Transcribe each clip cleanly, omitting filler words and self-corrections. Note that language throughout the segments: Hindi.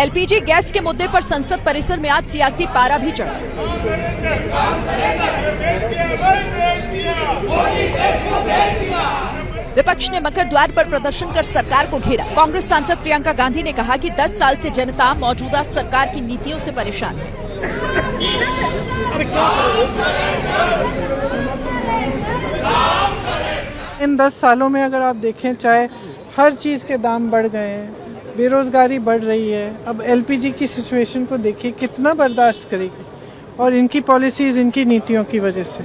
एलपीजी गैस के मुद्दे पर संसद परिसर में आज सियासी पारा भी चढ़ा। विपक्ष ने मकर द्वार पर प्रदर्शन कर सरकार को घेरा। कांग्रेस सांसद प्रियंका गांधी ने कहा कि 10 साल से जनता मौजूदा सरकार की नीतियों से परेशान है। इन 10 सालों में अगर आप देखें, चाहे हर चीज़ के दाम बढ़ गए हैं, बेरोजगारी बढ़ रही है। अब एलपीजी की सिचुएशन को देखिए, कितना बर्दाश्त करेगी, और इनकी पॉलिसीज, इनकी नीतियों की वजह से।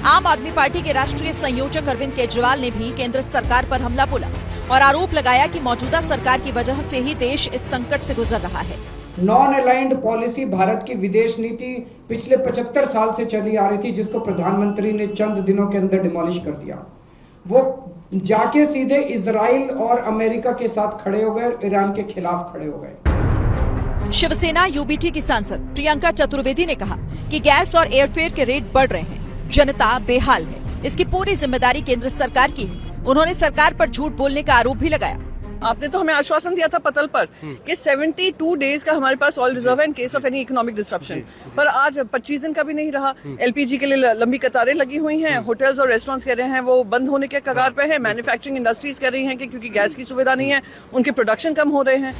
आम आदमी पार्टी के राष्ट्रीय संयोजक अरविंद केजरीवाल ने भी केंद्र सरकार पर हमला बोला और आरोप लगाया कि मौजूदा सरकार की वजह से ही देश इस संकट से गुजर रहा है। नॉन अलाइंड पॉलिसी भारत की विदेश नीति पिछले 75 साल से चली आ रही थी, जिसको प्रधानमंत्री ने चंद दिनों के अंदर डिमोलिश कर दिया। वो जाके सीधे इजराइल और अमेरिका के साथ खड़े हो गए, ईरान के खिलाफ खड़े हो गए। शिवसेना यूबीटी की सांसद प्रियंका चतुर्वेदी ने कहा कि गैस और एयरफेयर के रेट बढ़ रहे हैं, जनता बेहाल है, इसकी पूरी जिम्मेदारी केंद्र सरकार की है। उन्होंने सरकार पर झूठ बोलने का आरोप भी लगाया। आपने तो हमें आश्वासन दिया था पतल पर कि 72 डेज का हमारे पास ऑयल रिजर्व है in case of any economic disruption, पर आज 25 दिन का भी नहीं रहा। एलपीजी के लिए लंबी कतारें लगी हुई हैं। होटल्स और रेस्टोरेंट्स कह रहे हैं वो बंद होने के कगार पे हैं। मैन्युफैक्चरिंग इंडस्ट्रीज कह रही हैं कि क्योंकि गैस की सुविधा नहीं है, उनके प्रोडक्शन कम हो रहे हैं।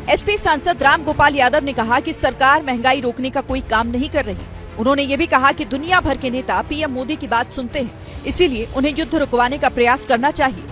एसपी सांसद राम गोपाल यादव ने कहा कि सरकार महंगाई रोकने का कोई काम नहीं कर रही। उन्होंने ये भी कहा कि दुनिया भर के नेता पीएम मोदी की बात सुनते हैं, इसीलिए उन्हें युद्ध रुकवाने का प्रयास करना चाहिए।